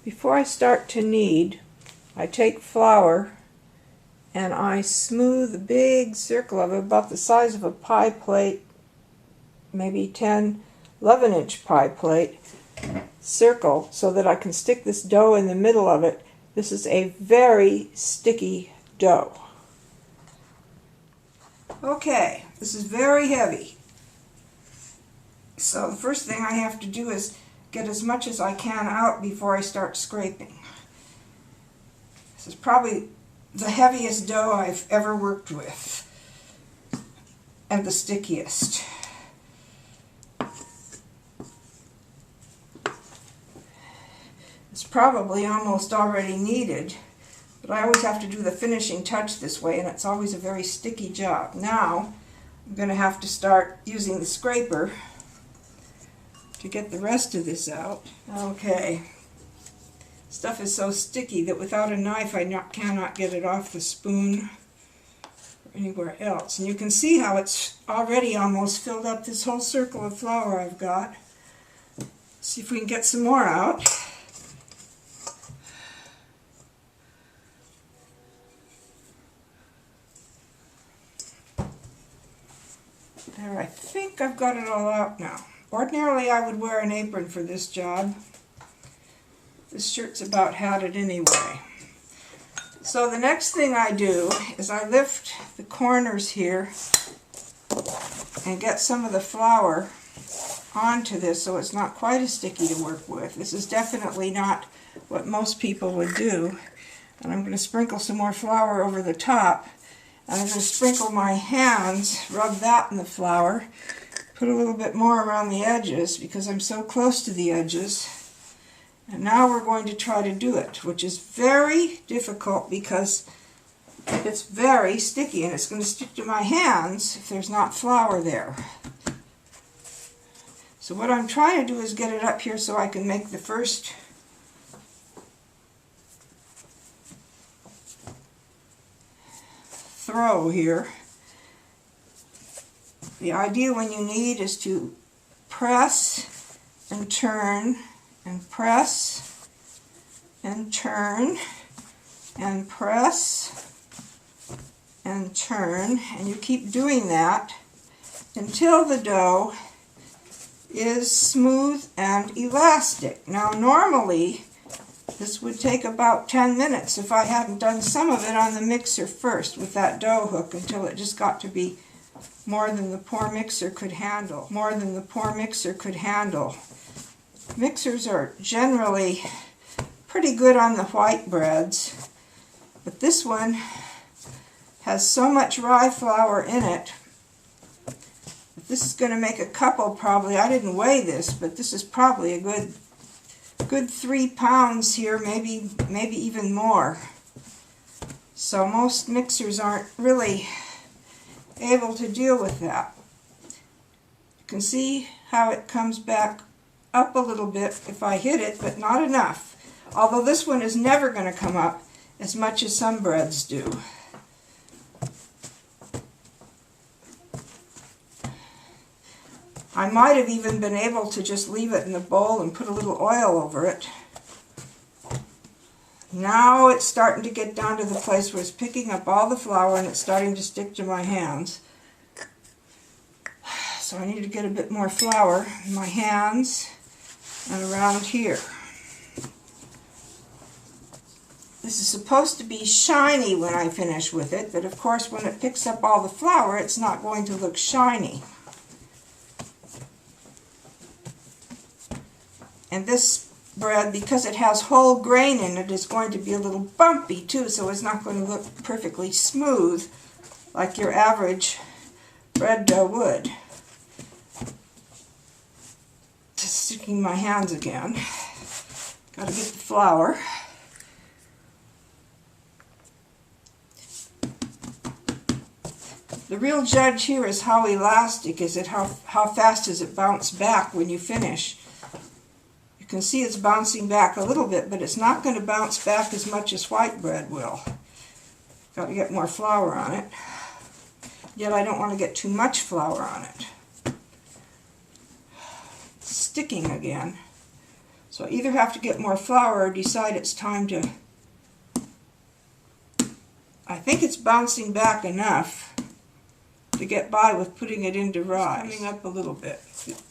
Before I start to knead, I take flour and I smooth a big circle of it about the size of a pie plate, maybe 10, 11-inch pie plate circle, so that I can stick this dough in the middle of it. This is a very sticky dough. Okay, this is very heavy. So the first thing I have to do is get as much as I can out before I start scraping. This is probably the heaviest dough I've ever worked with, and the stickiest. It's probably almost already kneaded, but I always have to do the finishing touch this way, and it's always a very sticky job. Now I'm going to have to start using the scraper to get the rest of this out. Okay, stuff is so sticky that without a knife I cannot get it off the spoon or anywhere else. And you can see how it's already almost filled up this whole circle of flour I've got. See if we can get some more out. There, I think I've got it all out now. Ordinarily I would wear an apron for this job. This shirt's about had it anyway. So the next thing I do is I lift the corners here and get some of the flour onto this so it's not quite as sticky to work with. This is definitely not what most people would do. And I'm going to sprinkle some more flour over the top. And I'm going to sprinkle my hands, rub that in the flour, put a little bit more around the edges because I'm so close to the edges. And now we're going to try to do it, which is very difficult because it's very sticky and it's going to stick to my hands if there's not flour there. So what I'm trying to do is get it up here so I can make the first throw here. The idea when you knead is to press and turn and press and turn and press and turn, and you keep doing that until the dough is smooth and elastic. Now normally this would take about 10 minutes if I hadn't done some of it on the mixer first with that dough hook until it just got to be more than the poor mixer could handle. More than the poor mixer could handle. Mixers are generally pretty good on the white breads, but this one has so much rye flour in it. This is going to make a couple probably. I didn't weigh this, but this is probably a good 3 pounds here, maybe even more. So most mixers aren't really able to deal with that. You can see how it comes back up a little bit if I hit it, but not enough. Although this one is never going to come up as much as some breads do. I might have even been able to just leave it in the bowl and put a little oil over it. Now it's starting to get down to the place where it's picking up all the flour and it's starting to stick to my hands. So I need to get a bit more flour in my hands and around here. This is supposed to be shiny when I finish with it, but of course when it picks up all the flour it's not going to look shiny. And this bread, because it has whole grain in it, is going to be a little bumpy too, so it's not going to look perfectly smooth like your average bread dough would. Just sticking my hands again. Got to get the flour. The real judge here is how elastic is it, how fast does it bounce back when you finish. You can see it's bouncing back a little bit, but it's not going to bounce back as much as white bread will. Got to get more flour on it. Yet I don't want to get too much flour on it. It's sticking again. So I either have to get more flour or decide it's time to... I think it's bouncing back enough to get by with putting it into rye. It's coming up a little bit.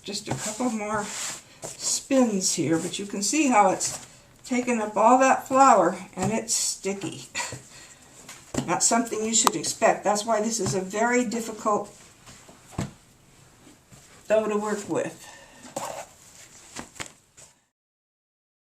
Just a couple more spins here, but you can see how it's taken up all that flour and it's sticky. That's something you should expect. That's why this is a very difficult dough to work with.